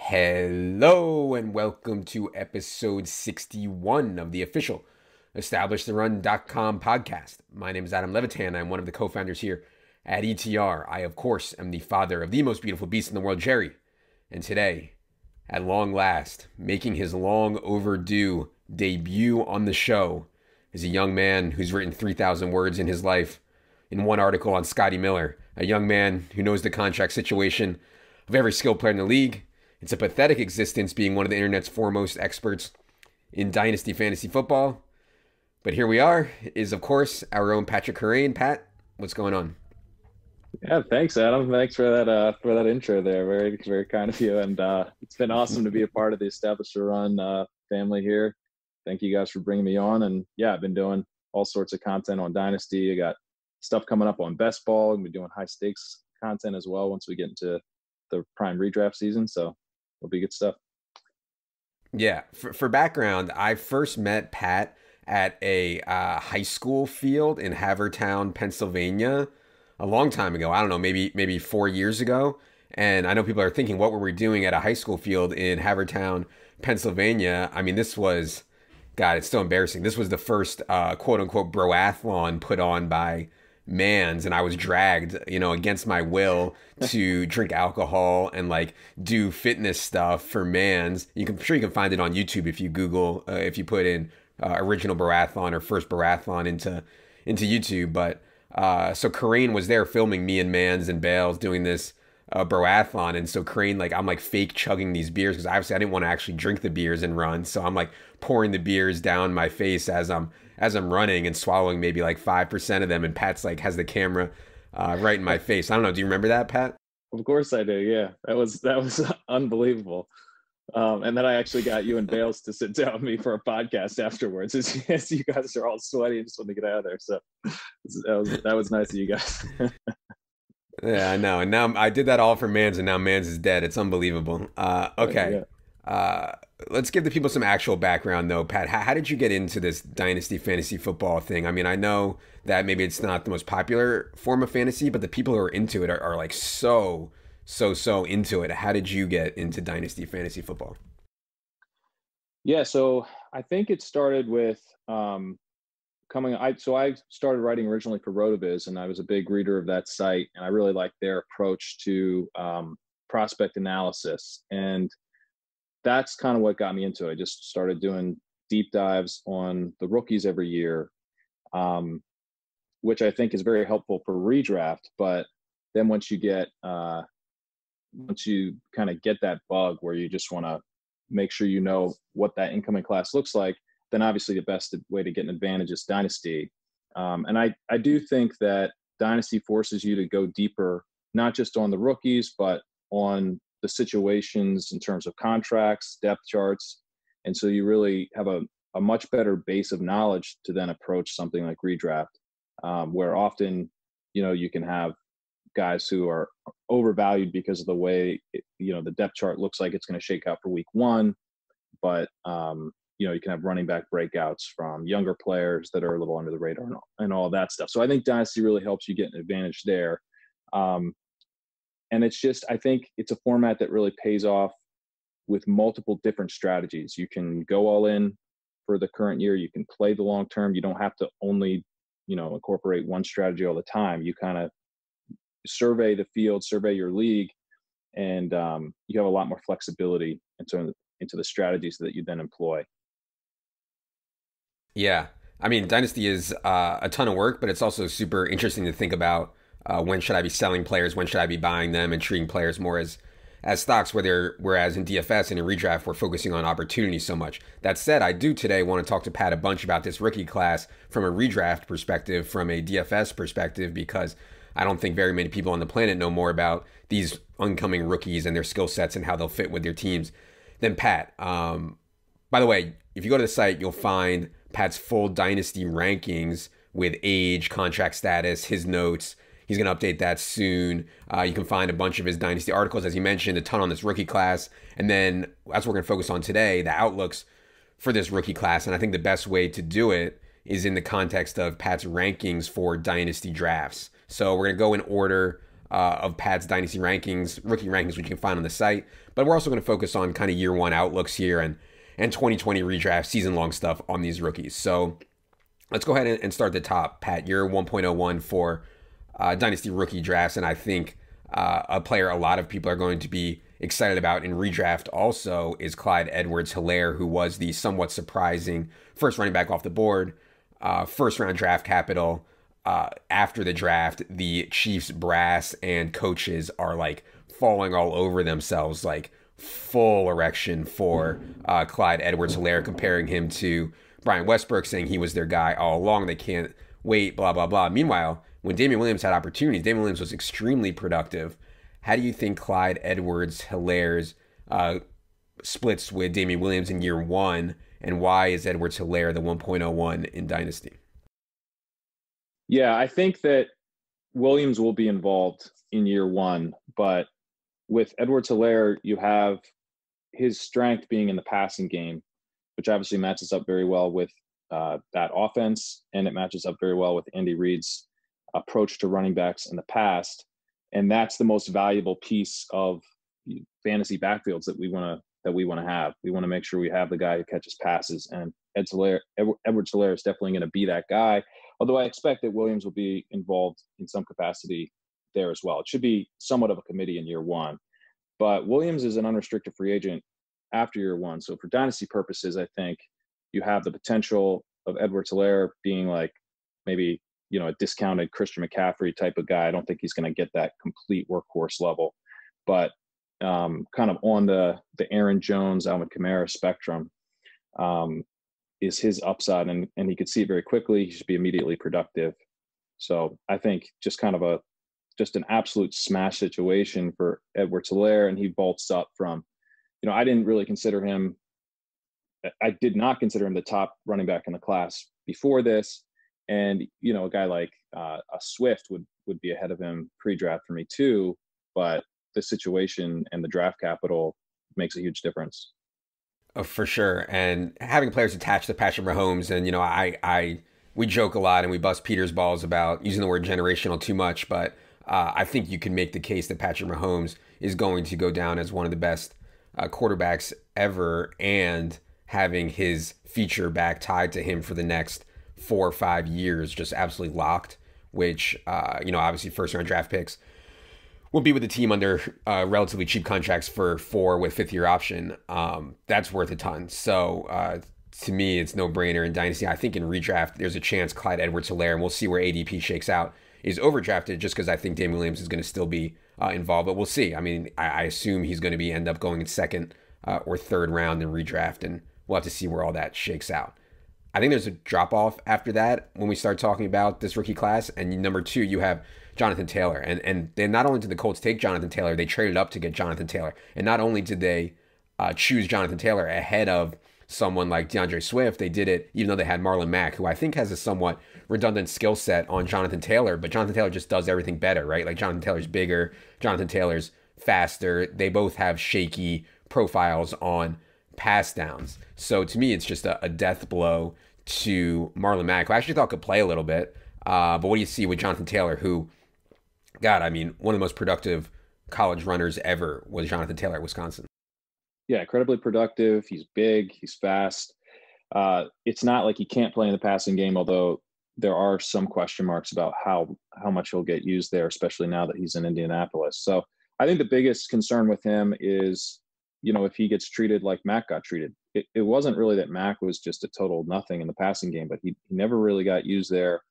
Hello and welcome to episode 61 of the official EstablishTheRun.com podcast. My name is Adam Levitan. I'm one of the co-founders here at ETR. I, of course, am the father of the most beautiful beast in the world, Jerry. And today, at long last, making his long overdue debut on the show is a young man who's written 3,000 words in his life in one article on Scotty Miller. A young man who knows the contract situation of every skilled player in the league. It's a pathetic existence being one of the internet's foremost experts in Dynasty Fantasy Football. But here we are, is of course our own Patrick Kerrane. Pat, what's going on? Yeah, thanks, Adam. Thanks for that intro there. Very, very kind of you. And it's been awesome to be a part of the Establish the Run family here. Thank you guys for bringing me on. And yeah, I've been doing all sorts of content on Dynasty. I got stuff coming up on best ball. I'm doing high stakes content as well once we get into the prime redraft season. So it'll be good stuff. Yeah. For background, I first met Pat at a high school field in Havertown, Pennsylvania, a long time ago. I don't know, maybe 4 years ago. And I know people are thinking, what were we doing at a high school field in Havertown, Pennsylvania? I mean, this was, God, it's so embarrassing. This was the first quote unquote broathlon put on by MIMS, and I was dragged, against my will to drink alcohol and like do fitness stuff for MIMS. I'm sure you can find it on YouTube if you Google, if you put in original broathlon or first broathlon into YouTube. But so Kerrane was there filming me and MIMS and Bales doing this broathlon, and so Kerrane, I'm like fake chugging these beers because obviously I didn't want to actually drink the beers and run, so I'm like pouring the beers down my face as I'm running and swallowing maybe like 5% of them, and Pat's like has the camera right in my face. I don't know, do you remember that, Pat? Of course I do. Yeah, that was unbelievable. And then I actually got you and Bales to sit down with me for a podcast afterwards, as you guys are all sweaty and just want to get out of there. So that was nice of you guys. Yeah, I know. And now I did that all for MIMS, and now MIMS is dead. It's unbelievable. Okay. Let's give the people some actual background, though. Pat, how did you get into this Dynasty Fantasy Football thing? I mean, I know that maybe it's not the most popular form of fantasy, but the people who are into it are like so into it. How did you get into Dynasty Fantasy Football? Yeah, so I think it started with I started writing originally for RotoViz, and I was a big reader of that site, and I really liked their approach to prospect analysis. And that's kind of what got me into it. I just started doing deep dives on the rookies every year, which I think is very helpful for redraft. But then once you kind of get that bug where you just want to make sure you know what that incoming class looks like, then obviously the best way to get an advantage is Dynasty. And I do think that Dynasty forces you to go deeper, not just on the rookies, but on the situations in terms of contracts, depth charts. And so you really have a much better base of knowledge to then approach something like redraft, where often, you can have guys who are overvalued because of the way, the depth chart looks like it's going to shake out for week one. But, you can have running back breakouts from younger players that are a little under the radar and all that stuff. So I think Dynasty really helps you get an advantage there. And it's just, I think it's a format that really pays off with multiple different strategies. You can go all in for the current year. You can play the long term. You don't have to only, incorporate one strategy all the time. You kind of survey the field, survey your league, and you have a lot more flexibility into the strategies that you then employ. Yeah. I mean, Dynasty is a ton of work, but it's also super interesting to think about. When should I be selling players? When should I be buying them and treating players more as stocks? Whereas in DFS and in redraft, we're focusing on opportunity so much. That said, I do today want to talk to Pat a bunch about this rookie class from a redraft perspective, from a DFS perspective, because I don't think very many people on the planet know more about these oncoming rookies and their skill sets and how they'll fit with their teams than Pat. By the way, if you go to the site, you'll find Pat's full Dynasty rankings with age, contract status, his notes. He's going to update that soon. You can find a bunch of his Dynasty articles, as he mentioned, a ton on this rookie class. And then that's what we're going to focus on today, the outlooks for this rookie class. And I think the best way to do it is in the context of Pat's rankings for Dynasty drafts. So we're going to go in order of Pat's Dynasty rankings, rookie rankings, which you can find on the site. But we're also going to focus on kind of year one outlooks here and 2020 redraft, season long stuff on these rookies. So let's go ahead and start at the top. Pat, you're 1.01 for Dynasty rookie drafts, and I think a player a lot of people are going to be excited about in redraft also is CLYDE Edwards-HELAIRE, who was the somewhat surprising first running back off the board, first round draft capital. After the draft, the Chiefs brass and coaches are like falling all over themselves, like full erection for CLYDE Edwards-HELAIRE, comparing him to Brian Westbrook, saying he was their guy all along. They can't wait, blah, blah, blah. Meanwhile, when Damian Williams had opportunities, Damian Williams was extremely productive. How do you think CLYDE Edwards-HELAIRE's splits with Damian Williams in year one, and why is Edwards-HELAIRE the 1.01 in Dynasty? Yeah, I think that Williams will be involved in year one, but with Edwards-HELAIRE, you have his strength being in the passing game, which obviously matches up very well with that offense, and it matches up very well with Andy Reid's approach to running backs in the past. And that's the most valuable piece of fantasy backfields that we want to have. We want to make sure we have the guy who catches passes, and Edwards-HELAIRE is definitely going to be that guy. Although I expect that Williams will be involved in some capacity there as well. It should be somewhat of a committee in year one, but Williams is an unrestricted free agent after year one. So for dynasty purposes, I think you have the potential of Edwards-HELAIRE being like maybe, you know, a discounted Christian McCaffrey type of guy. I don't think he's going to get that complete workhorse level, but kind of on the Aaron Jones, Alvin Kamara spectrum is his upside, and he could see it very quickly. He should be immediately productive. So I think just kind of just an absolute smash situation for Edwards-HELAIRE, and he bolts up from, you know, I did not consider him the top running back in the class before this. And, you know, a guy like a Swift would be ahead of him pre-draft for me too, but the situation and the draft capital makes a huge difference. Oh, for sure. And having players attached to Patrick Mahomes, and, you know, we joke a lot and we bust Peter's balls about using the word generational too much, but I think you can make the case that Patrick Mahomes is going to go down as one of the best quarterbacks ever, and having his feature back tied to him for the next 4 or 5 years, just absolutely locked, which, you know, obviously first round draft picks will be with the team under relatively cheap contracts for 4 with 5th year option. That's worth a ton. So to me, it's no brainer in Dynasty. I think in redraft, there's a chance CLYDE Edwards-HELAIRE, and we'll see where ADP shakes out, is overdrafted, just because I think Damian Williams is going to still be involved, but we'll see. I mean, I assume he's going to end up going in 2nd or 3rd round in redraft, and we'll have to see where all that shakes out. I think there's a drop off after that when we start talking about this rookie class. And number 2, you have Jonathan Taylor. And then not only did the Colts take Jonathan Taylor, they traded up to get Jonathan Taylor. And not only did they choose Jonathan Taylor ahead of someone like DeAndre Swift, they did it even though they had Marlon Mack, who I think has a somewhat redundant skill set on Jonathan Taylor, but Jonathan Taylor just does everything better, right? Like, Jonathan Taylor's bigger, Jonathan Taylor's faster. They both have shaky profiles on pass downs. So to me, it's just a death blow to Marlon Mack, who I actually thought could play a little bit. But what do you see with Jonathan Taylor, who, God, I mean, one of the most productive college runners ever was Jonathan Taylor at Wisconsin. Yeah, incredibly productive. He's big. He's fast. It's not like he can't play in the passing game, although there are some question marks about how much he'll get used there, especially now that he's in Indianapolis. So I think the biggest concern with him is, you know, if he gets treated like Mac got treated. It wasn't really that Mac was just a total nothing in the passing game, but he never really got used there.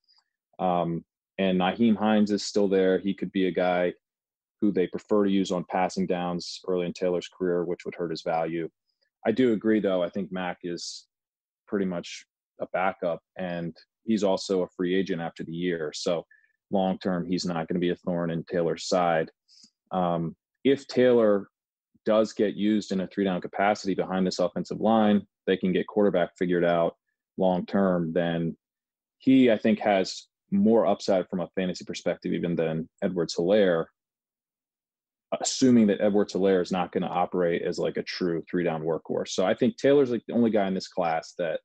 And Nyheim Hines is still there. He could be a guy who they prefer to use on passing downs early in Taylor's career, which would hurt his value. I do agree, though. I think Mac is pretty much a backup, and he's also a free agent after the year. So long-term, he's not going to be a thorn in Taylor's side. If Taylor does get used in a 3-down capacity behind this offensive line, they can get quarterback figured out long-term, then he, I think, has more upside from a fantasy perspective even than Edwards-HELAIRE, assuming that Edwards-HELAIRE is not going to operate as like a true 3-down workhorse. So I think Taylor's like the only guy in this class that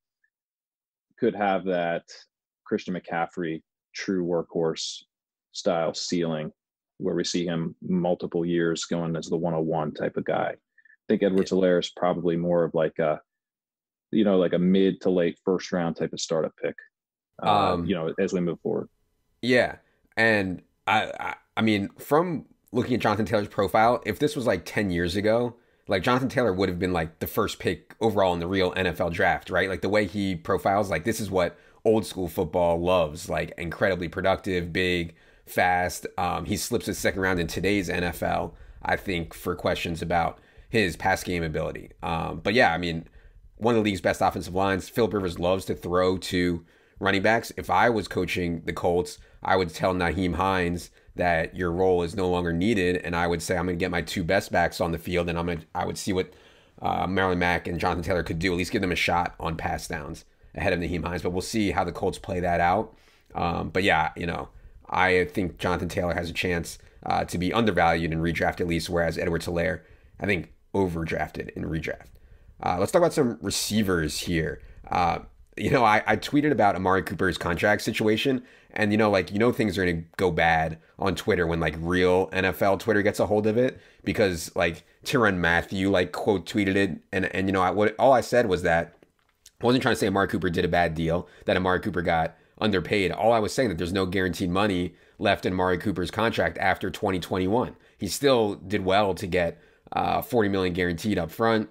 could have that Christian McCaffrey true workhorse style ceiling. where we see him multiple years going as the 101 type of guy. I think Edwards-Helaire is probably more of like a, like a mid to late first round type of startup pick, as we move forward. Yeah. And I mean, from looking at Jonathan Taylor's profile, if this was like 10 years ago, like Jonathan Taylor would have been like the first pick overall in the real NFL draft, right? Like the way he profiles, like this is what old school football loves, like incredibly productive, big, fast. He slips his second round in today's NFL, I think, for questions about his pass game ability. But yeah, I mean, one of the league's best offensive lines. Philip Rivers loves to throw to running backs. If I was coaching the Colts, I would tell Nyheim Hines that your role is no longer needed, and I would say I'm going to get my two best backs on the field, and I would see what Marlon Mack and Jonathan Taylor could do, at least give them a shot on pass downs ahead of Nyheim Hines. But we'll see how the Colts play that out. But yeah, I think Jonathan Taylor has a chance to be undervalued in redraft at least, whereas Edwards-Helaire, I think, overdrafted in redraft. Let's talk about some receivers here. I tweeted about Amari Cooper's contract situation, and things are going to go bad on Twitter when like real NFL Twitter gets a hold of it, because like Tyrann Mathieu like quote tweeted it, and all I said was that I wasn't trying to say Amari Cooper did a bad deal, that Amari Cooper got underpaid. All I was saying that there's no guaranteed money left in Amari Cooper's contract after 2021. He still did well to get $40 million guaranteed up front,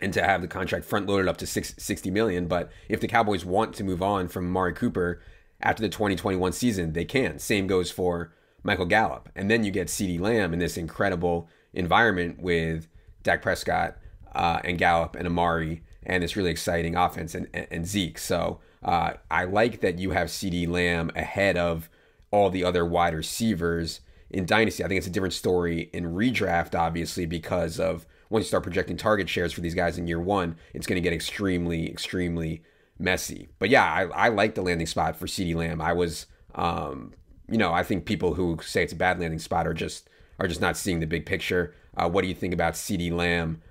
and to have the contract front loaded up to $60 million. But if the Cowboys want to move on from Amari Cooper after the 2021 season, they can. Same goes for Michael Gallup. And then you get CeeDee Lamb in this incredible environment with Dak Prescott and Gallup and Amari and this really exciting offense and Zeke. So I like that you have CeeDee Lamb ahead of all the other wide receivers in Dynasty. I think it's a different story in redraft, obviously, because of once you start projecting target shares for these guys in year one, it's going to get extremely, extremely messy. But yeah, I like the landing spot for CeeDee Lamb. I was, I think people who say it's a bad landing spot are just not seeing the big picture. What do you think about CeeDee Lamb,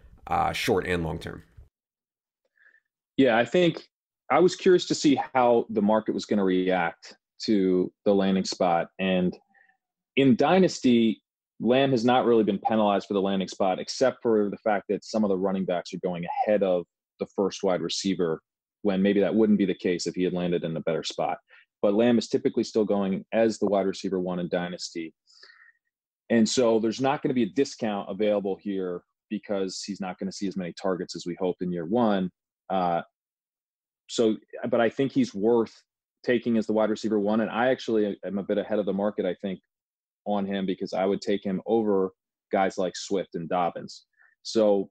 short and long term? Yeah, I think I was curious to see how the market was going to react to the landing spot. And in Dynasty, Lamb has not really been penalized for the landing spot, except for the fact that some of the running backs are going ahead of the first wide receiver, when maybe that wouldn't be the case if he had landed in a better spot. But Lamb is typically still going as the wide receiver one in Dynasty. And so there's not going to be a discount available here because he's not going to see as many targets as we hoped in year one. But I think he's worth taking as the wide receiver one. And I actually am a bit ahead of the market, I think, on him, because I would take him over guys like Swift and Dobbins. So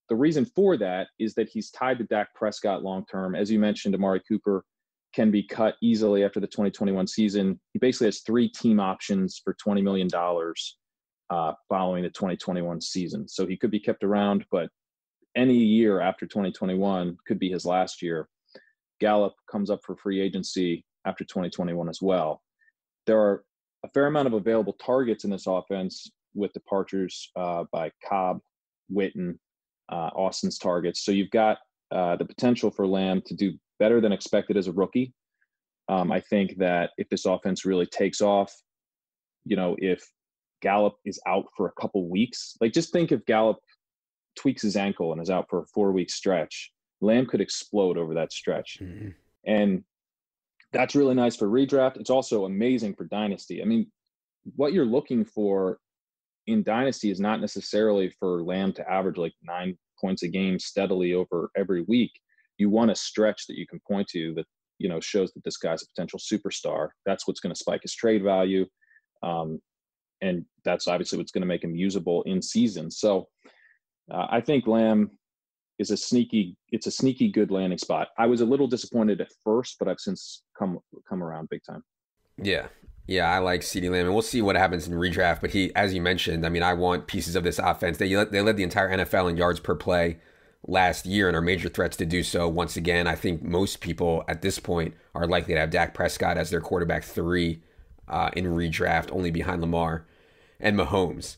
the reason for that is that he's tied to Dak Prescott long-term. As you mentioned, Amari Cooper can be cut easily after the 2021 season. He basically has 3 team options for $20 million following the 2021 season. So he could be kept around, but any year after 2021 could be his last year. Gallup comes up for free agency after 2021 as well. There are a fair amount of available targets in this offense with departures by Cobb, Witten, Austin's targets. So you've got the potential for Lamb to do better than expected as a rookie. I think that if this offense really takes off, if Gallup is out for a couple weeks, like just think if Gallup tweaks his ankle and is out for a 4-week stretch, Lamb could explode over that stretch. Mm-hmm. And that's really nice for redraft. It's also amazing for Dynasty. I mean, what you're looking for in Dynasty is not necessarily for Lamb to average like 9 points a game steadily over every week. You want a stretch that you can point to that, shows that this guy's a potential superstar. That's what's going to spike his trade value. And that's obviously what's going to make him usable in season. So I think Lamb is a sneaky good landing spot. I was a little disappointed at first, but I've since come around big time. Yeah, I like CeeDee Lamb, and we'll see what happens in redraft. But he, as you mentioned, I mean, I want pieces of this offense. They led the entire NFL in yards per play last year and are major threats to do so once again. I think most people at this point are likely to have Dak Prescott as their quarterback 3 in redraft, only behind Lamar and Mahomes.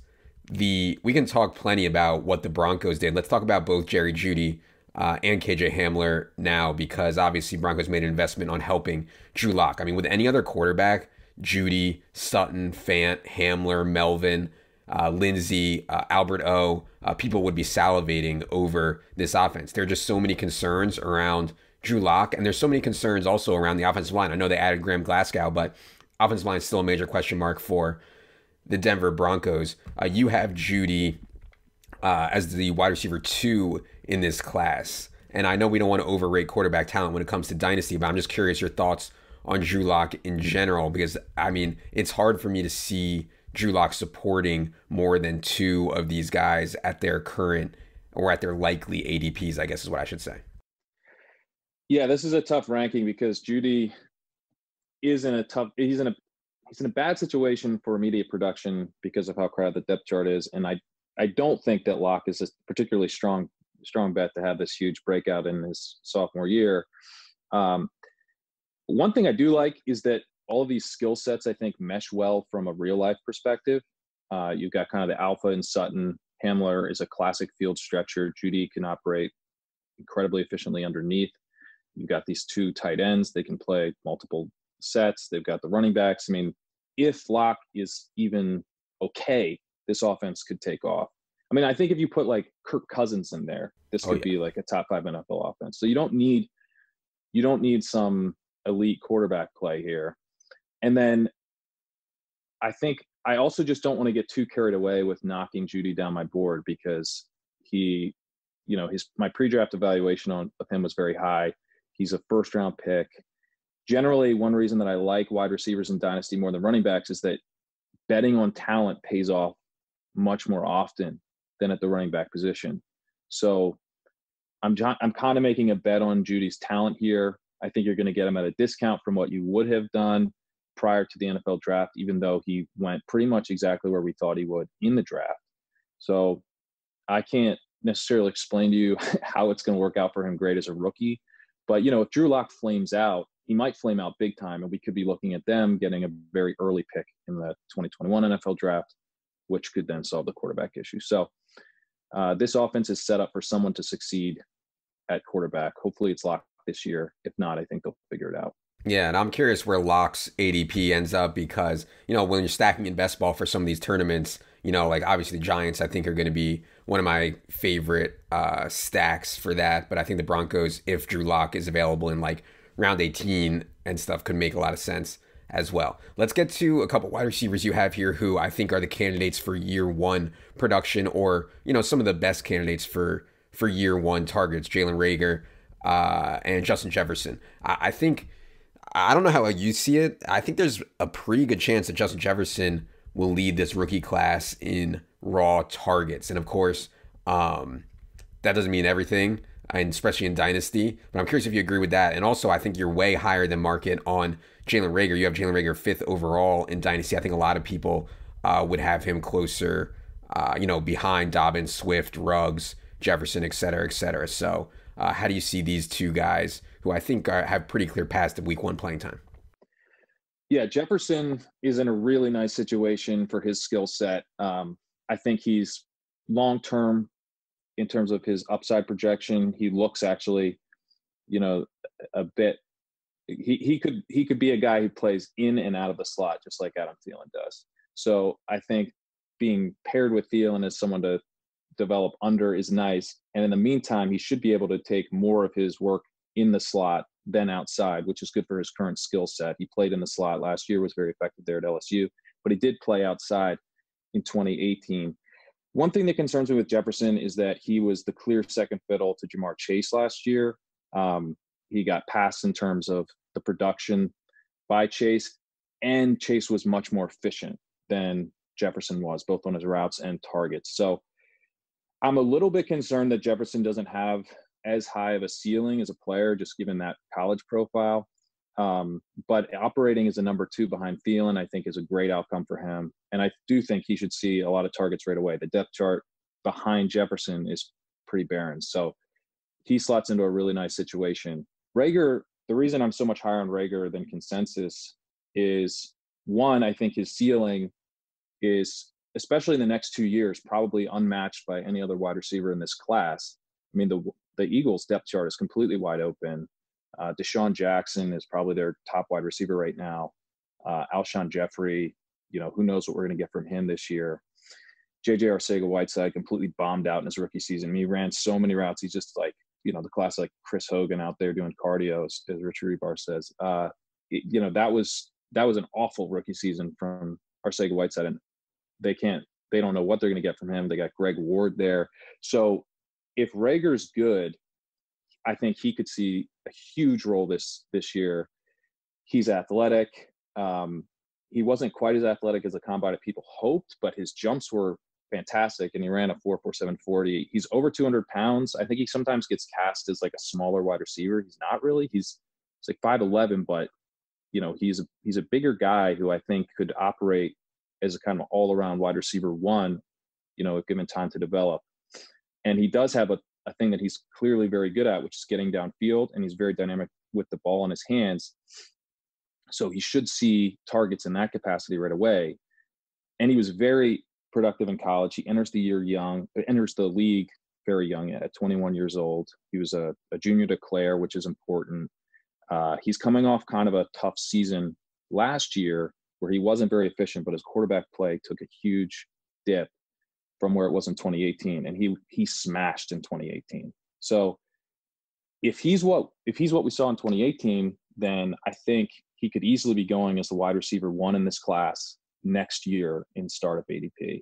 We can talk plenty about what the Broncos did. Let's talk about both Jerry Jeudy and KJ Hamler now, because obviously Broncos made an investment on helping Drew Lock. I mean, with any other quarterback, JEUDY, Sutton, Fant, HAMLER, Melvin, Lindsey, Albert O, people would be salivating over this offense. There are just so many concerns around Drew Lock, and there's so many concerns also around the offensive line. I know they added Graham Glasgow, but offensive line is still a major question mark for the Denver Broncos. You have JEUDY as the wide receiver 2 in this class. And I know we don't want to overrate quarterback talent when it comes to Dynasty, but I'm just curious your thoughts on Drew Lock in general, because, I mean, it's hard for me to see Drew Lock supporting more than 2 of these guys at their current or at their likely ADPs, I guess is what I should say. Yeah, this is a tough ranking because JEUDY is in a tough, he's in a bad situation for immediate production because of how crowded the depth chart is. And I don't think that Lock is a particularly strong bet to have this huge breakout in his sophomore year. One thing I do like is that all of these skill sets, I think, mesh well from a real life perspective. You've got kind of the alpha in Sutton. HAMLER is a classic field stretcher. JEUDY can operate incredibly efficiently underneath. You've got these 2 tight ends. They can play multiple sets. They've got the running backs. I mean, if Lock is even okay, this offense could take off. I mean, I think if you put like Kirk Cousins in there, this could be like a top 5 NFL offense. So you don't need some elite quarterback play here. And then I think I also just don't want to get too carried away with knocking JEUDY down my board because he, my pre-draft evaluation of him was very high. He's a first-round pick. Generally, one reason that I like wide receivers in Dynasty more than running backs is that betting on talent pays off much more often than at the running back position. So I'm kind of making a bet on JEUDY's talent here. I think you're going to get him at a discount from what you would have done prior to the NFL draft, even though he went pretty much exactly where we thought he would in the draft. So I can't necessarily explain to you how it's going to work out for him great as a rookie. But, if Drew Lock flames out, he might flame out big time, and we could be looking at them getting a very early pick in the 2021 NFL draft, which could then solve the quarterback issue. So this offense is set up for someone to succeed at quarterback. Hopefully it's Lock this year. If not, I think they'll figure it out. Yeah, and I'm curious where Lock's ADP ends up because, when you're stacking in best ball for some of these tournaments, like obviously the Giants, I think are going to be one of my favorite stacks for that. But I think the Broncos, if Drew Lock is available in like round 18 and stuff, could make a lot of sense as well. Let's get to a couple wide receivers you have here who I think are the candidates for year 1 production, or, some of the best candidates for year 1 targets, Jalen Reagor and Justin Jefferson. I don't know how you see it. I think there's a pretty good chance that Justin Jefferson will lead this rookie class in raw targets. And of course, that doesn't mean everything, and especially in Dynasty. But I'm curious if you agree with that. And also, I think you're way higher than market on Jalen Reagor. You have Jalen Reagor 5th overall in Dynasty. I think a lot of people would have him closer, behind Dobbins, Swift, Ruggs, Jefferson, et cetera, et cetera. So how do you see these 2 guys who I think have pretty clear paths to week 1 playing time? Yeah, Jefferson is in a really nice situation for his skill set. I think he's long-term in terms of his upside projection. He looks actually, a bit. He could be a guy who plays in and out of the slot, just like Adam Thielen does. So I think being paired with Thielen as someone to develop under is nice. And in the meantime, he should be able to take more of his work in the slot than outside, which is good for his current skill set. He played in the slot last year, was very effective there at LSU, but he did play outside in 2018. One thing that concerns me with Jefferson is that he was the clear second fiddle to Jamar Chase last year. He got passed in terms of the production by Chase, and Chase was much more efficient than Jefferson was, both on his routes and targets. So I'm a little bit concerned that Jefferson doesn't have as high of a ceiling as a player, just given that college profile. But operating as a number 2 behind Thielen, I think, is a great outcome for him. And I do think he should see a lot of targets right away. The depth chart behind Jefferson is pretty barren. So he slots into a really nice situation. Reagor, the reason I'm so much higher on Reagor than consensus is, one, I think his ceiling is, especially in the next 2 years, probably unmatched by any other wide receiver in this class. I mean, the Eagles' depth chart is completely wide open. Deshaun Jackson is probably their top wide receiver right now. Alshon Jeffrey, who knows what we're going to get from him this year. JJ Arcega-Whiteside completely bombed out in his rookie season. He ran so many routes. He's just like, the class like Chris Hogan out there doing cardio, as Richard Rebar says. That was an awful rookie season from Arcega-Whiteside, and they don't know what they're going to get from him. They got Greg Ward there. So if Reagor's good, I think he could see a huge role this year. He's athletic. He wasn't quite as athletic as the combine people hoped, but his jumps were fantastic, and he ran a 4.47 40. He's over 200 pounds. I think he sometimes gets cast as like a smaller wide receiver. He's not really. He's like 5'11", but he's a bigger guy who I think could operate as a kind of all-around wide receiver one, if given time to develop. And he does have a thing that he's clearly very good at, which is getting downfield, and he's very dynamic with the ball in his hands. So he should see targets in that capacity right away. And he was very productive in college. He enters the league very young at 21 years old. He was a junior declare, which is important. He's coming off kind of a tough season last year where he wasn't very efficient, but his quarterback play took a huge dip from where it was in 2018. And he smashed in 2018. So if he's what we saw in 2018, then I think he could easily be going as the wide receiver one in this class next year in startup ADP.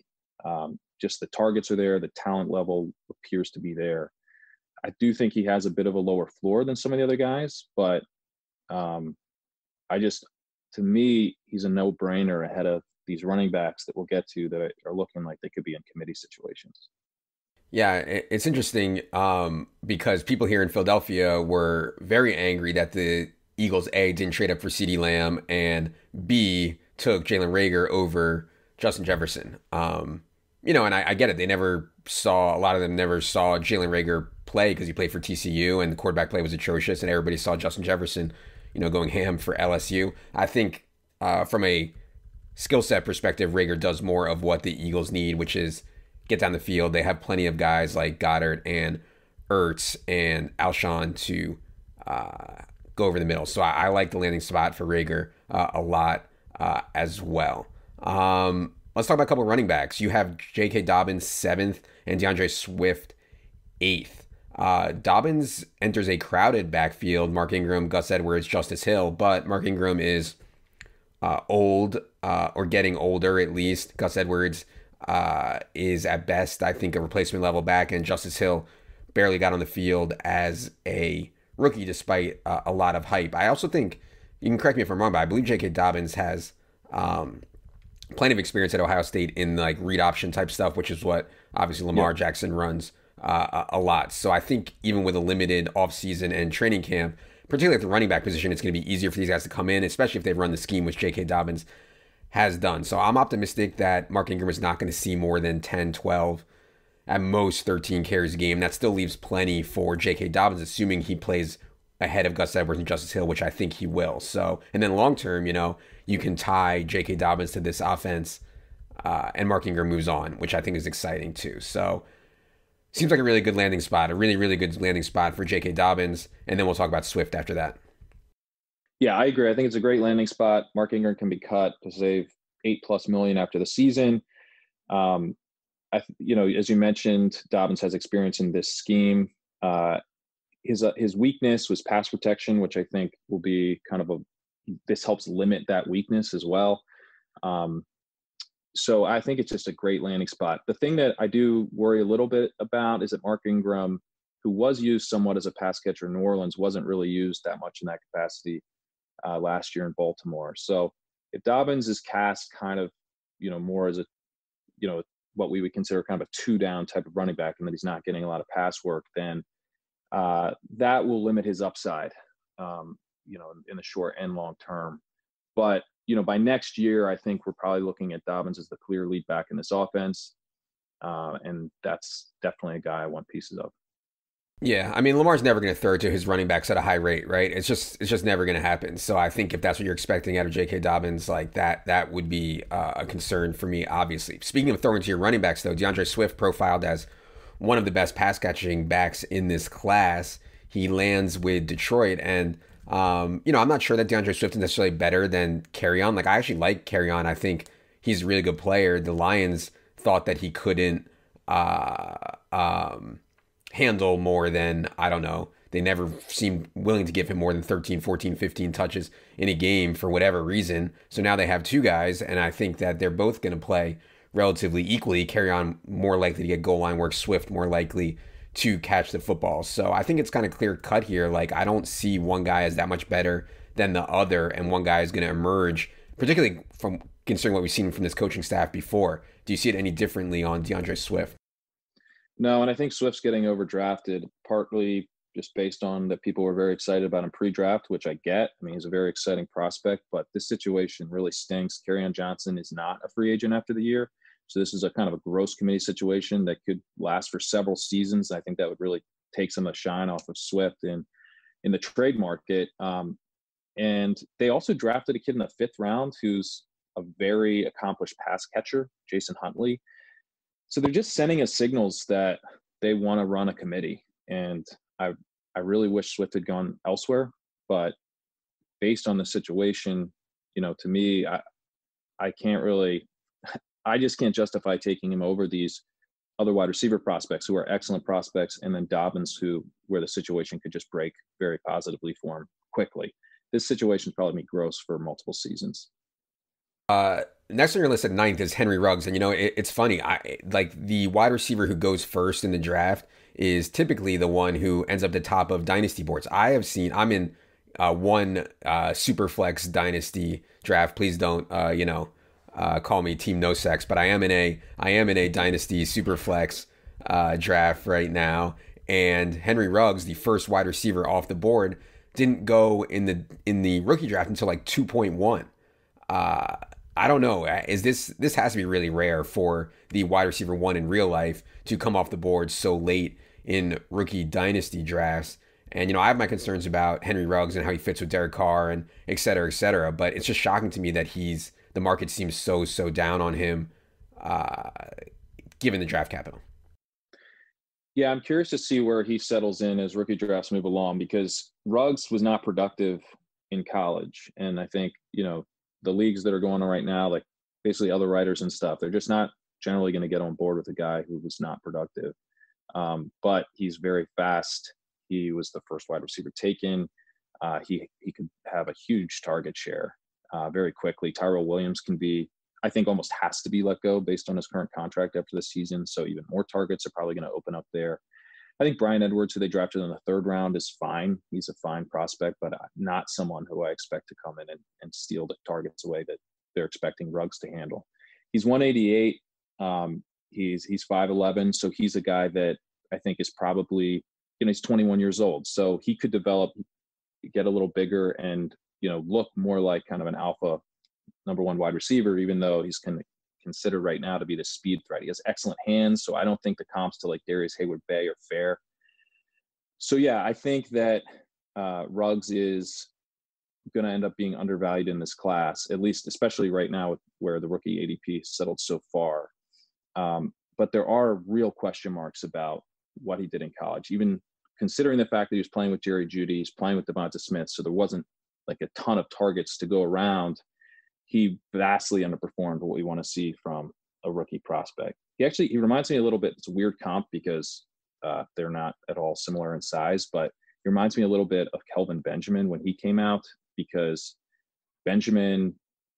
Just the targets are there. The talent level appears to be there. I do think he has a bit of a lower floor than some of the other guys, but to me, he's a no-brainer ahead of these running backs that we'll get to that are looking like they could be in committee situations. Yeah, it's interesting because people here in Philadelphia were very angry that the Eagles, A, didn't trade up for CeeDee Lamb, and B, took Jalen Reagor over Justin Jefferson. And I get it. A lot of them never saw Jalen Reagor play because he played for TCU and the quarterback play was atrocious, and everybody saw Justin Jefferson, going ham for LSU. I think from a skill set perspective, Reagor does more of what the Eagles need, which is get down the field. They have plenty of guys like Goddard and Ertz and Alshon to go over the middle. So I like the landing spot for Reagor a lot as well. Let's talk about a couple of running backs. You have J.K. Dobbins 7th and DeAndre Swift 8th. Dobbins enters a crowded backfield. Mark Ingram, Gus Edwards, Justice Hill, but Mark Ingram is old or getting older at least. Gus Edwards is at best, I think, a replacement level back, and Justice Hill barely got on the field as a rookie despite a lot of hype. I also think, you can correct me if I'm wrong, but I believe J.K. Dobbins has plenty of experience at Ohio State in like read option type stuff, which is what obviously Lamar Jackson runs a lot. So I think even with a limited offseason and training camp, particularly at the running back position, it's going to be easier for these guys to come in, especially if they've run the scheme, which J.K. Dobbins has done. So I'm optimistic that Mark Ingram is not going to see more than 10, 12, at most 13 carries a game. That still leaves plenty for J.K. Dobbins, assuming he plays ahead of Gus Edwards and Justice Hill, which I think he will. So, and then long term, you can tie J.K. Dobbins to this offense and Mark Ingram moves on, which I think is exciting too. So seems like a really good landing spot, a really, really good landing spot for J.K. Dobbins. And then we'll talk about Swift after that. Yeah, I agree. I think it's a great landing spot. Mark Ingram can be cut to save $8+ million after the season. As you mentioned, Dobbins has experience in this scheme. His weakness was pass protection, which I think will be kind of this helps limit that weakness as well. So I think it's just a great landing spot. The thing that I do worry a little bit about is that Mark Ingram, who was used somewhat as a pass catcher in New Orleans, wasn't really used that much in that capacity last year in Baltimore. So if Dobbins is cast kind of, more as a, what we would consider kind of a 2-down type of running back, and that he's not getting a lot of pass work, then that will limit his upside, in the short and long term. But, by next year, I think we're probably looking at Dobbins as the clear lead back in this offense. And that's definitely a guy I want pieces of. Yeah, I mean, Lamar's never going to throw it to his running backs at a high rate, right? It's just never going to happen. So I think if that's what you're expecting out of J.K. Dobbins, like that would be a concern for me, obviously. Speaking of throwing to your running backs, though, DeAndre Swift profiled as one of the best pass catching backs in this class. He lands with Detroit, and I'm not sure that DeAndre Swift is necessarily better than Kerrane. Like, I actually like Kerrane. I think he's a really good player. The Lions thought that he couldn't handle more than, I don't know. They never seemed willing to give him more than 13, 14, 15 touches in a game for whatever reason. So now they have two guys, and I think that they're both going to play relatively equally. Kerrane more likely to get goal line work, Swift more likely to catch the football. So I think it's kind of clear cut here. Like, I don't see one guy as that much better than the other, and one guy is going to emerge, particularly from considering what we've seen from this coaching staff before. Do you see it any differently on DeAndre Swift? No, and I think Swift's getting overdrafted, partly just based on that people were very excited about him pre-draft, which I get. I mean, he's a very exciting prospect, but this situation really stinks. Kerryon Johnson is not a free agent after the year. So this is a kind of a gross committee situation that could last for several seasons. I think that would really take some of the shine off of Swift in the trade market. And they also drafted a kid in the 5th round who's a very accomplished pass catcher, Jason Huntley. So they're just sending us signals that they want to run a committee. And I really wish Swift had gone elsewhere, but based on the situation, to me, I can't really, I just can't justify taking him over these other wide receiver prospects who are excellent prospects, and then Dobbins, where the situation could just break very positively for him quickly. This situation probably be gross for multiple seasons. Next on your list at 9th is Henry Ruggs. And, it's funny. Like, the wide receiver who goes first in the draft is typically the one who ends up the top of dynasty boards. I'm in one Superflex dynasty draft. Please don't, call me Team No Sex, but I am in a dynasty Superflex draft right now. And Henry Ruggs, the first wide receiver off the board, didn't go in the rookie draft until like 2.1. I don't know. This has to be really rare for the wide receiver 1 in real life to come off the board so late in rookie dynasty drafts. And, I have my concerns about Henry Ruggs and how he fits with Derek Carr and et cetera, et cetera. But it's just shocking to me that the market seems so down on him, given the draft capital. Yeah, I'm curious to see where he settles in as rookie drafts move along, because Ruggs was not productive in college. And I think, the leagues that are going on right now, like basically other writers and stuff, they're just not generally going to get on board with a guy who was not productive. But he's very fast. He was the first wide receiver taken. He could have a huge target share very quickly. Tyrell Williams I think almost has to be let go based on his current contract after the season. So even more targets are probably going to open up there. I think Brian Edwards, who they drafted in the 3rd round, is fine. He's a fine prospect, but not someone who I expect to come in and steal the targets away that they're expecting Ruggs to handle. He's 188. He's 5'11", so he's a guy that I think is probably, he's 21 years old. So he could develop, get a little bigger and, look more like kind of an alpha number 1 wide receiver, even though he's considered right now to be the speed threat. He has excellent hands, so I don't think the comps to like Darius Hayward-Bay are fair. So yeah, I think that Ruggs is going to end up being undervalued in this class, at least, especially right now with where the rookie ADP settled so far. But there are real question marks about what he did in college, even considering the fact that he was playing with Jerry Jeudy, he's playing with Devonta Smith, so there wasn't like a ton of targets to go around. He vastly underperformed what we want to see from a rookie prospect. He reminds me a little bit, it's a weird comp because they're not at all similar in size, but he reminds me a little bit of Kelvin Benjamin when he came out, because Benjamin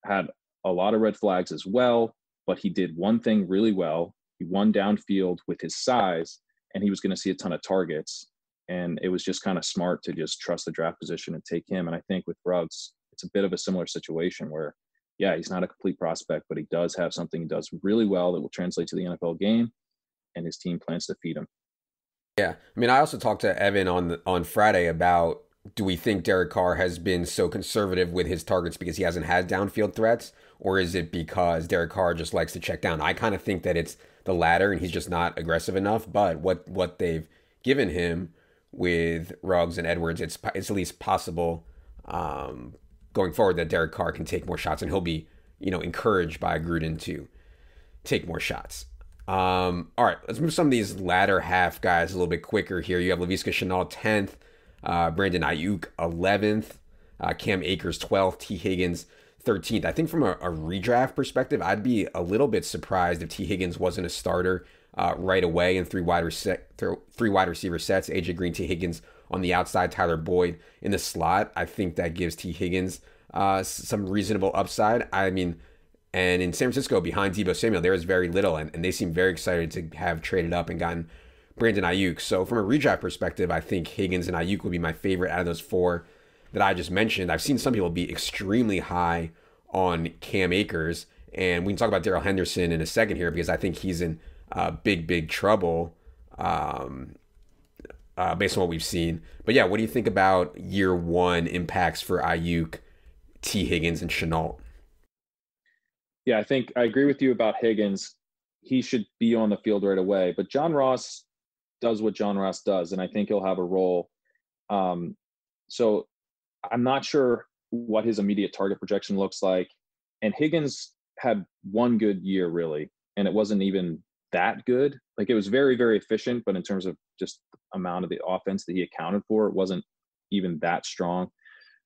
had a lot of red flags as well, but he did one thing really well. He won downfield with his size, and he was going to see a ton of targets. And it was just kind of smart to just trust the draft position and take him. And I think with Ruggs, it's a bit of a similar situation where, yeah, he's not a complete prospect, but he does have something he does really well that will translate to the NFL game, and his team plans to feed him. Yeah. I mean, I also talked to Evan on Friday about, do we think Derek Carr has been so conservative with his targets because he hasn't had downfield threats, or is it because Derek Carr just likes to check down? I kind of think that it's the latter, and he's just not aggressive enough. But what they've given him with Ruggs and Edwards, it's at least possible going forward that Derek Carr can take more shots, and he'll be, encouraged by Gruden to take more shots. All right, let's move some of these latter half guys a little bit quicker here. You have Laviska Shenault 10th. Brandon Ayuk 11th, Cam Akers 12th, T. Higgins 13th. I think from a redraft perspective, I'd be a little bit surprised if T. Higgins wasn't a starter right away in three wide receiver sets. AJ Green, T. Higgins on the outside, Tyler Boyd in the slot. I think that gives T. Higgins some reasonable upside. I mean, and in San Francisco, behind Deebo Samuel, there is very little, and they seem very excited to have traded up and gotten Brandon Ayuk. So from a redraft perspective, I think Higgins and Ayuk would be my favorite out of those four that I just mentioned. I've seen some people be extremely high on Cam Akers, and we can talk about Darrell Henderson in a second here because I think he's in big trouble based on what we've seen. But yeah, what do you think about year one impacts for Ayuk, T. Higgins, and Shenault? Yeah, I think I agree with you about Higgins. He should be on the field right away. But John Ross does what John Ross does, and I think he'll have a role. So I'm not sure what his immediate target projection looks like. And Higgins had one good year, really, and it wasn't even that good. Like, it was very, very efficient, but in terms of just the amount of the offense that he accounted for, it wasn't even that strong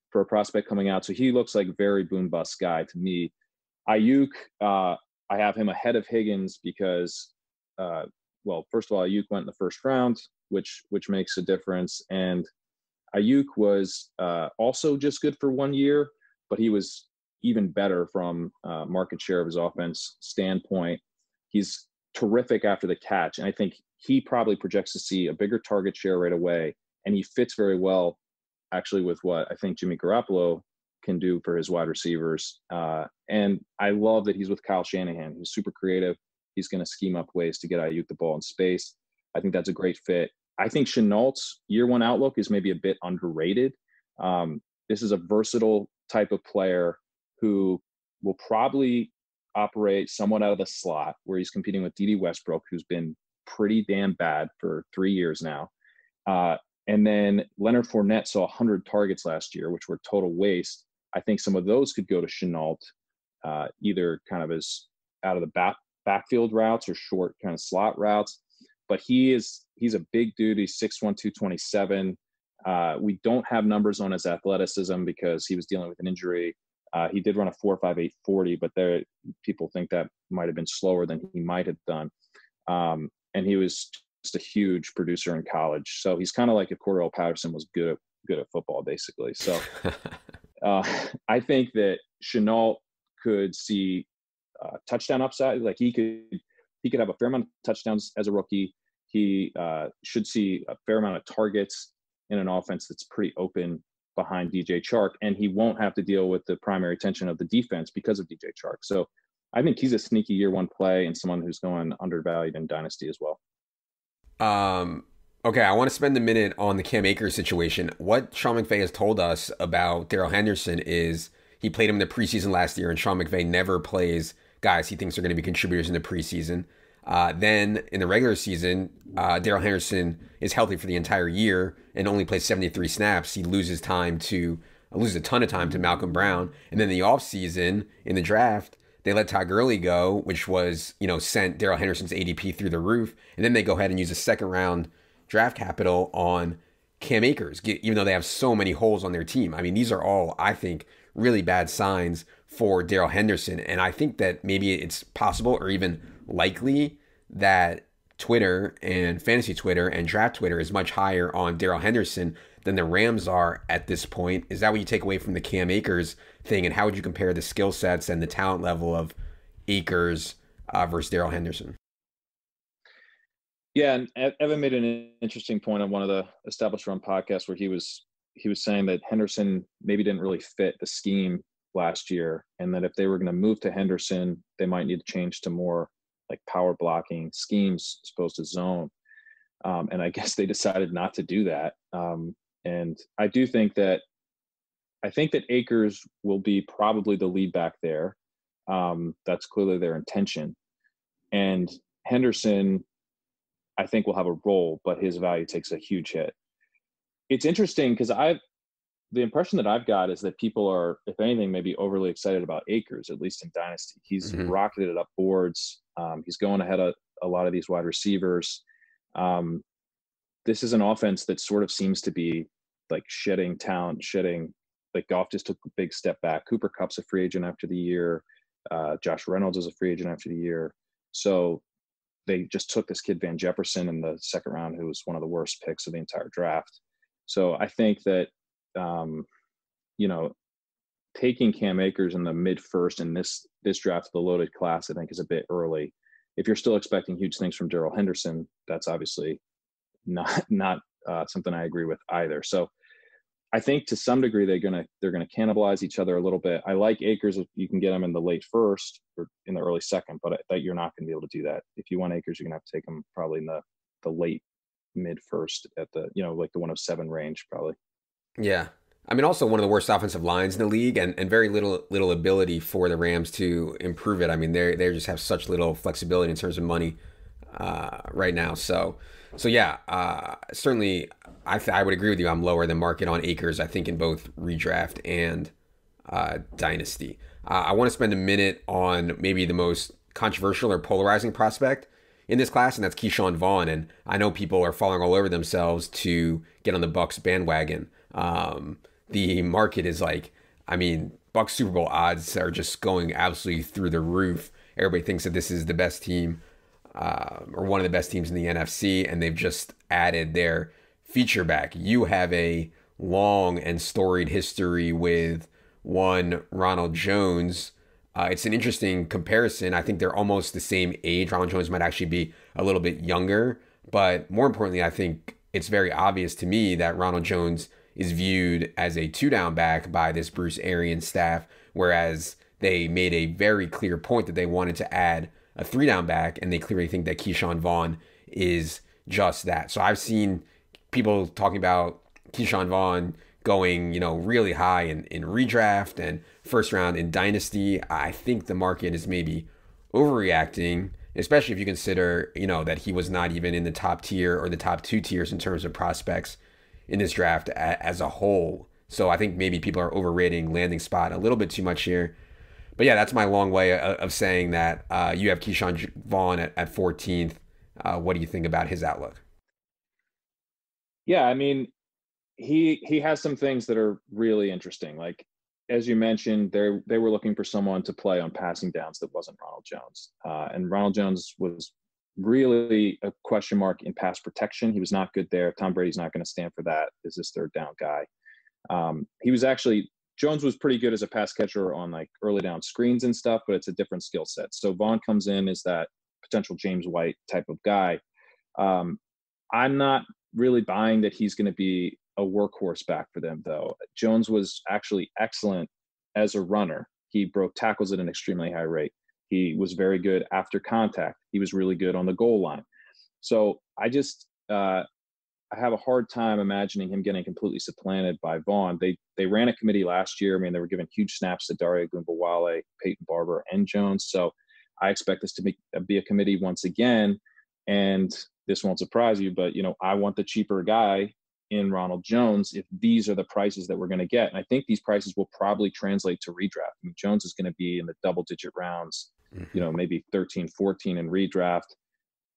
for a prospect coming out. So he looks like a very boom bust guy to me. Ayuk, I have him ahead of Higgins because, well, first of all, Ayuk went in the first round, which makes a difference. And Ayuk was also just good for 1 year, but he was even better from market share of his offense standpoint. He's terrific after the catch, and I think he probably projects to see a bigger target share right away, and he fits very well, actually, with what I think Jimmy Garoppolo can do for his wide receivers. And I love that he's with Kyle Shanahan. He's super creative. He's going to scheme up ways to get Ayuk the ball in space. I think that's a great fit. I think Chenault's year one outlook is maybe a bit underrated. This is a versatile type of player who will probably operate somewhat out of the slot, where he's competing with D.D. Westbrook, who's been pretty damn bad for 3 years now. And then Leonard Fournette saw 100 targets last year, which were total waste. I think some of those could go to Shenault, either kind of as out of the backfield routes or short kind of slot routes. But he's a big dude. He's 6'1", 227. We don't have numbers on his athleticism because he was dealing with an injury. He did run a 4.58 40, but people think that might have been slower than he might have done. And he was just a huge producer in college. So he's kind of like if Cordell Patterson was good at football, basically. So I think that Shenault could see touchdown upside. Like he could have a fair amount of touchdowns as a rookie. He should see a fair amount of targets in an offense that's pretty open behind DJ Chark, and he won't have to deal with the primary tension of the defense because of DJ Chark. So I think he's a sneaky year one play and someone who's going undervalued in Dynasty as well. Okay, I want to spend a minute on the Cam Akers situation. What Sean McVay has told us about Darrell Henderson is he played him in the preseason last year, and Sean McVay never plays guys he thinks are going to be contributors in the preseason. Then in the regular season, Darrell Henderson is healthy for the entire year and only plays 73 snaps. He loses a ton of time to Malcolm Brown. And then the offseason in the draft, they let Todd Gurley go, which was, sent Darrell Henderson's ADP through the roof. And then they go ahead and use a second round draft capital on Cam Akers, even though they have so many holes on their team. I mean, these are all, I think, really bad signs for Darrell Henderson. And I think that maybe it's possible or even likely that Twitter and fantasy Twitter and draft Twitter is much higher on Darrell Henderson than the Rams are at this point. Is that what you take away from the Cam Akers thing? And how would you compare the skill sets and the talent level of Akers versus Darrell Henderson? Yeah, and Evan made an interesting point on one of the Established Run podcasts where he was saying that Henderson maybe didn't really fit the scheme last year, and that if they were going to move to Henderson, they might need to change to more like power blocking schemes as opposed to zone. And I guess they decided not to do that. And I think that Akers will be probably the lead back there. That's clearly their intention. And Henderson, I think, will have a role, but his value takes a huge hit. It's interesting because the impression that I've got is that people are, if anything, maybe overly excited about Akers, at least in Dynasty. He's rocketed up boards. He's going ahead of a lot of these wide receivers. This is an offense that sort of seems to be like shedding talent, shedding, like Goff just took a big step back. Cooper Kupp's a free agent after the year. Josh Reynolds is a free agent after the year. So they just took this kid Van Jefferson in the second round, who was one of the worst picks of the entire draft. So I think that, you know, taking Cam Akers in the mid first in this draft of the loaded class, I think is a bit early. If you're still expecting huge things from Darrell Henderson, that's obviously not something I agree with either. So I think to some degree they're gonna cannibalize each other a little bit. I like Akers if you can get him in the late first or in the early second, but that you're not gonna be able to do that. If you want Akers, you're gonna have to take him probably in the late mid first at the, you know, like the 107 range probably. Yeah. I mean, also one of the worst offensive lines in the league, and very little ability for the Rams to improve it. I mean, they just have such little flexibility in terms of money right now. So yeah, certainly I would agree with you. I'm lower than market on Akers, I think, in both redraft and dynasty. I want to spend a minute on maybe the most controversial or polarizing prospect in this class, and that's Keyshawn Vaughn. And I know people are falling all over themselves to get on the Bucs bandwagon. The market is like, I mean, Bucs Super Bowl odds are just going absolutely through the roof. Everybody thinks that this is the best team, or one of the best teams in the NFC, and they've just added their feature back. You have a long and storied history with one Ronald Jones. It's an interesting comparison. I think they're almost the same age. Ronald Jones might actually be a little bit younger, but more importantly, I think it's very obvious to me that Ronald Jones is viewed as a two-down back by this Bruce Arians staff, whereas they made a very clear point that they wanted to add a three-down back, and they clearly think that Keyshawn Vaughn is just that. So I've seen people talking about Keyshawn Vaughn going, you know, really high in redraft and first round in dynasty. I think the market is maybe overreacting, especially if you consider, you know, that he was not even in the top tier or the top two tiers in terms of prospects in this draft as a whole. So I think maybe people are overrating landing spot a little bit too much here. But yeah, that's my long way of saying that. You have Keyshawn Vaughn at 14th. What do you think about his outlook? Yeah, I mean, he has some things that are really interesting. Like, as you mentioned, they were looking for someone to play on passing downs that wasn't Ronald Jones. And Ronald Jones was really a question mark in pass protection. He was not good there. Tom Brady's not going to stand for that as this third down guy. Jones was pretty good as a pass catcher on like early down screens and stuff, but it's a different skill set. So Vaughn comes in as that potential James White type of guy. I'm not really buying that he's going to be a workhorse back for them, though. Jones was actually excellent as a runner. He broke tackles at an extremely high rate. He was very good after contact. He was really good on the goal line. So I just I have a hard time imagining him getting completely supplanted by Vaughn. They ran a committee last year. I mean, they were giving huge snaps to Dare Ogunbowale, Peyton Barber, and Jones. So I expect this to be a committee once again. And this won't surprise you, but, you know, I want the cheaper guy in Ronald Jones if these are the prices that we're going to get. And I think these prices will probably translate to redraft. I mean, Jones is going to be in the double-digit rounds, you know, maybe 13, 14 in redraft.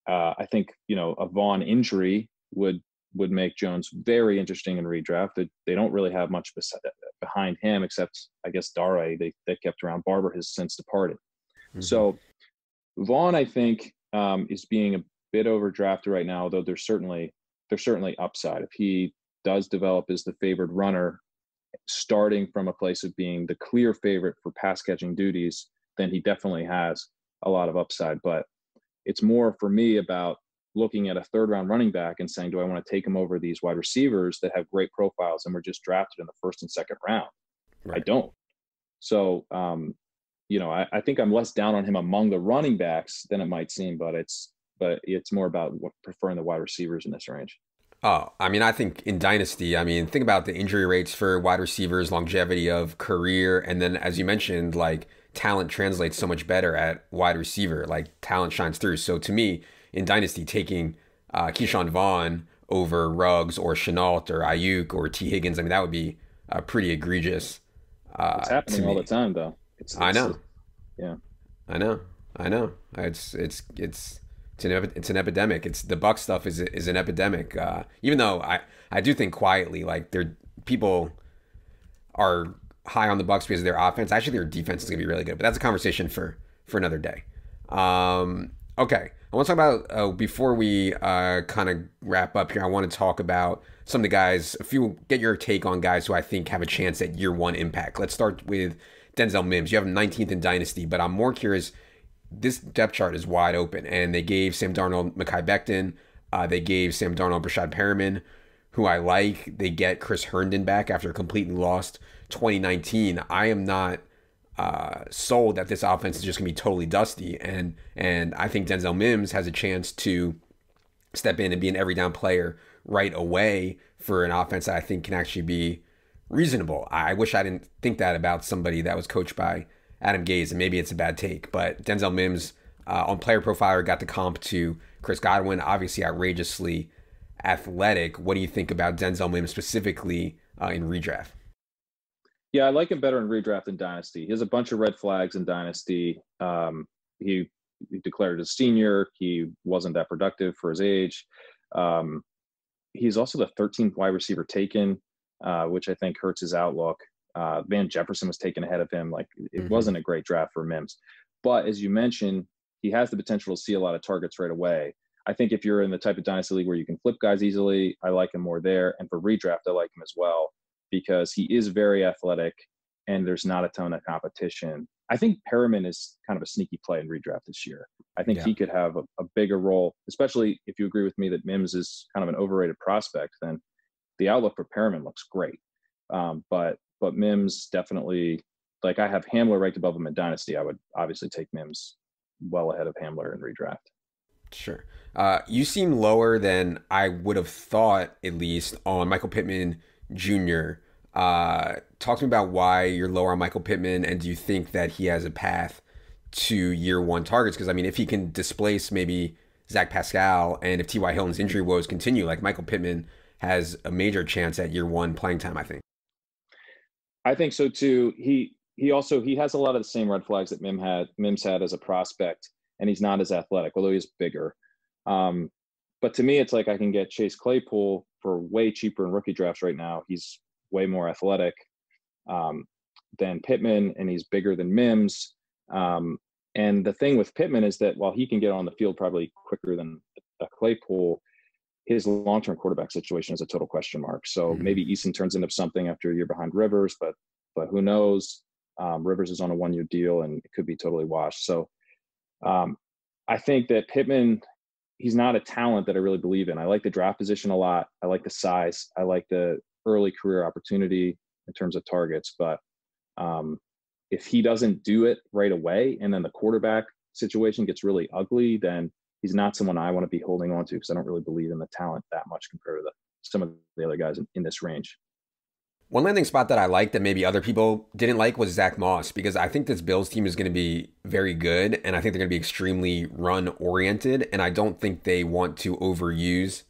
I think, you know, a Vaughn injury would make Jones very interesting in redraft. They don't really have much behind him except, I guess, Dare. They kept around. Barber has since departed. Mm-hmm. So Vaughn, I think, is being a bit overdrafted right now, although there's certainly upside. If he does develop as the favored runner, starting from a place of being the clear favorite for pass catching duties, then he definitely has a lot of upside. But it's more for me about looking at a third round running back and saying, do I want to take him over these wide receivers that have great profiles and were just drafted in the first and second round? Right. I don't. So, you know, I think I'm less down on him among the running backs than it might seem, but it's more about preferring the wide receivers in this range. Oh, I mean, I think in Dynasty, I mean, think about the injury rates for wide receivers, longevity of career, and then as you mentioned, like talent translates so much better at wide receiver, like talent shines through. So to me, in Dynasty, taking Keyshawn Vaughn over Ruggs or Chenault or Ayuk or T. Higgins, I mean, that would be pretty egregious. It's happening all the time, though. I know. Yeah. I know. It's It's an epidemic. It's the Buck stuff is an epidemic. Even though I do think quietly like people are high on the Bucks because of their offense. I actually think their defense is gonna be really good, but that's a conversation for another day. Okay, I want to talk about before we kind of wrap up here. I want to talk about some of the guys. Get your take on guys who I think have a chance at year one impact. Let's start with Denzel Mims. You have him 19th in Dynasty, but I'm more curious. This depth chart is wide open, and they gave Sam Darnold Mekhi Becton. They gave Sam Darnold Brashad Perriman, who I like. They get Chris Herndon back after a completely lost 2019. I am not sold that this offense is just going to be totally dusty, and I think Denzel Mims has a chance to step in and be an every down player right away for an offense that I think can actually be reasonable. I wish I didn't think that about somebody that was coached by Adam Gase, and maybe it's a bad take, but Denzel Mims on Player Profiler got the comp to Chris Godwin, obviously outrageously athletic. What do you think about Denzel Mims specifically in redraft? Yeah, I like him better in redraft than Dynasty. He has a bunch of red flags in Dynasty. He declared as senior. He wasn't that productive for his age. He's also the 13th wide receiver taken, which I think hurts his outlook. Van Jefferson was taken ahead of him. Like it wasn't a great draft for Mims. But as you mentioned, he has the potential to see a lot of targets right away. I think if you're in the type of dynasty league where you can flip guys easily, I like him more there. And for redraft, I like him as well because he is very athletic and there's not a ton of competition. I think Perriman is kind of a sneaky play in redraft this year. I think he could have a bigger role, especially if you agree with me that Mims is kind of an overrated prospect, then the outlook for Perriman looks great. But Mims definitely, like I have HAMLER ranked above him in Dynasty. I would obviously take Mims well ahead of HAMLER in redraft. Sure. You seem lower than I would have thought, at least, on Michael Pittman Jr. Talk to me about why you're lower on Michael Pittman, and do you think that he has a path to year one targets? Because, I mean, if he can displace maybe Zach Pascal, and if T.Y. Hilton's injury woes continue, like Michael Pittman has a major chance at year one playing time, I think. I think so too. He has a lot of the same red flags that Mims had as a prospect, and he's not as athletic, although he's bigger. But to me, it's like I can get Chase Claypool for way cheaper in rookie drafts right now. He's way more athletic than Pittman, and he's bigger than Mims. And the thing with Pittman is that while he can get on the field probably quicker than Claypool, his long-term quarterback situation is a total question mark. So maybe Eason turns into something after a year behind Rivers, but who knows? Rivers is on a one-year deal, and it could be totally washed. So I think that Pittman, he's not a talent that I really believe in. I like the draft position a lot. I like the size. I like the early career opportunity in terms of targets. But if he doesn't do it right away, and then the quarterback situation gets really ugly, then he's not someone I want to be holding on to because I don't really believe in the talent that much compared to some of the other guys in this range. One landing spot that I liked that maybe other people didn't like was Zach Moss, because I think this Bills team is going to be very good, and I think they're going to be extremely run-oriented, and I don't think they want to overuse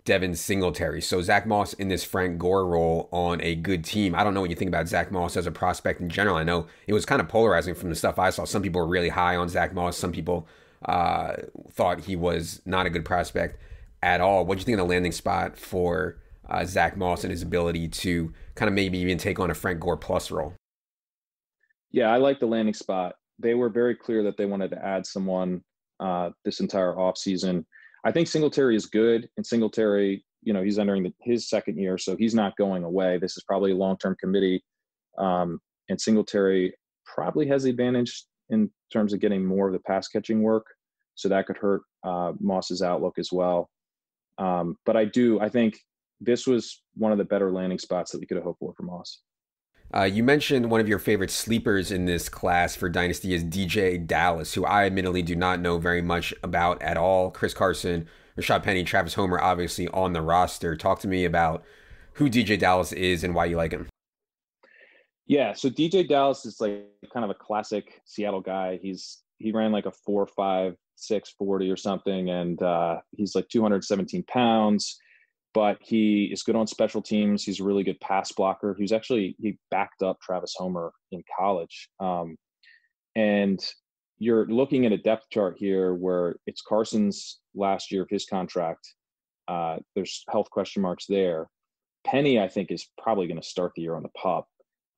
Devin Singletary. So Zach Moss in this Frank Gore role on a good team. I don't know what you think about Zach Moss as a prospect in general. I know it was kind of polarizing from the stuff I saw. Some people were really high on Zach Moss. Some people thought he was not a good prospect at all. What do you think of the landing spot for Zach Moss and his ability to kind of maybe even take on a Frank Gore plus role? Yeah, I like the landing spot. They were very clear that they wanted to add someone this entire offseason. I think Singletary is good, and Singletary, he's entering his second year, so he's not going away. This is probably a long-term committee, and Singletary probably has the advantage in terms of getting more of the pass catching work. So that could hurt Moss's outlook as well. But I think this was one of the better landing spots that we could have hoped for Moss. You mentioned one of your favorite sleepers in this class for Dynasty is DJ Dallas, who I admittedly do not know very much about at all. Chris Carson, Rashad Penny, Travis Homer, obviously on the roster. Talk to me about who DJ Dallas is and why you like him. Yeah, so DJ Dallas is like kind of a classic Seattle guy. He ran like a 4.56 40 or something, and he's like 217 pounds. But he is good on special teams. He's a really good pass blocker. He backed up Travis Homer in college. And, you're looking at a depth chart here where it's Carson's last year of his contract. There's health question marks there. Penny, I think, is probably going to start the year on the pup.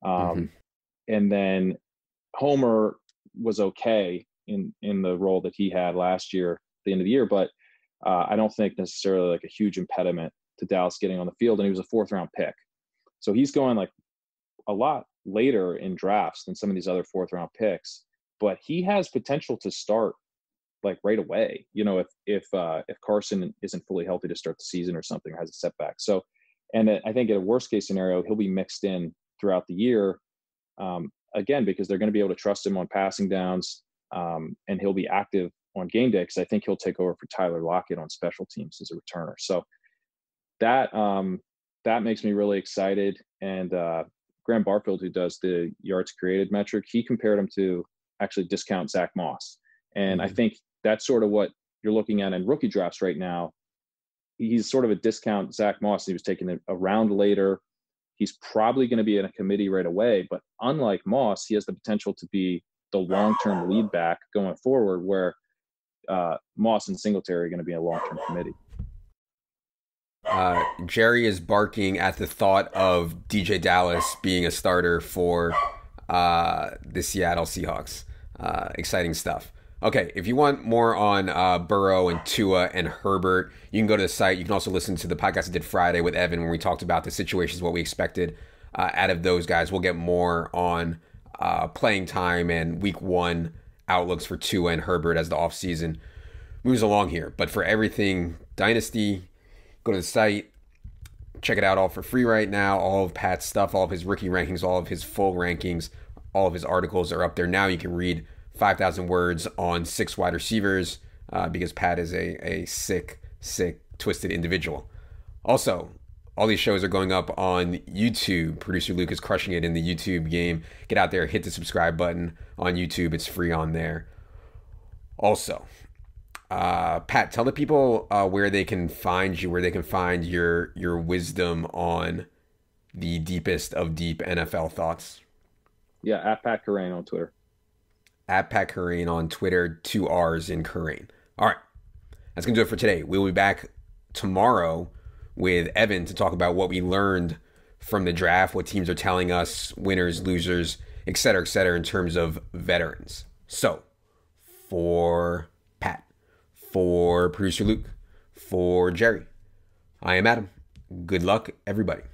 And then Homer was okay in the role that he had last year at the end of the year, but I don't think necessarily like a huge impediment to Dallas getting on the field. And he was a 4th round pick. So he's going like a lot later in drafts than some of these other 4th round picks, but he has potential to start like right away, you know, if Carson isn't fully healthy to start the season or something, or has a setback. So, and I think in a worst case scenario, he'll be mixed in throughout the year, again, because they're going to be able to trust him on passing downs, and he'll be active on game day, because I think he'll take over for Tyler Lockett on special teams as a returner. So that makes me really excited. And Graham Barfield, who does the yards created metric, he compared him to actually discount Zach Moss. And I think that's sort of what you're looking at in rookie drafts right now. He's sort of a discount Zach Moss. He was taken a round later. He's probably going to be in a committee right away, but unlike Moss, he has the potential to be the long-term lead back going forward, where Moss and Singletary are going to be a long-term committee. Jerry is barking at the thought of DJ Dallas being a starter for the Seattle Seahawks. Exciting stuff. Okay, if you want more on Burrow and Tua and Herbert, you can go to the site. You can also listen to the podcast I did Friday with Evan, when we talked about the situations, what we expected out of those guys. We'll get more on playing time and week 1 outlooks for Tua and Herbert as the offseason moves along here. But for everything Dynasty, go to the site, check it out all for free right now. All of Pat's stuff, all of his rookie rankings, all of his full rankings, all of his articles are up there now. You can read 5,000 words on 6 wide receivers, because Pat is a sick, twisted individual. Also, all these shows are going up on YouTube. Producer Luke is crushing it in the YouTube game. Get out there, hit the subscribe button on YouTube. It's free on there. Also, Pat, tell the people where they can find you, where they can find your wisdom on the deepest of deep NFL thoughts. Yeah, at Pat Kerrane on Twitter. At Pat Kerrane on Twitter, 2 R's in Kerrane. All right, that's going to do it for today. We'll be back tomorrow with Evan to talk about what we learned from the draft, what teams are telling us, winners, losers, et cetera, in terms of veterans. So, for Pat, for producer Luke, for Jerry, I am Adam. Good luck, everybody.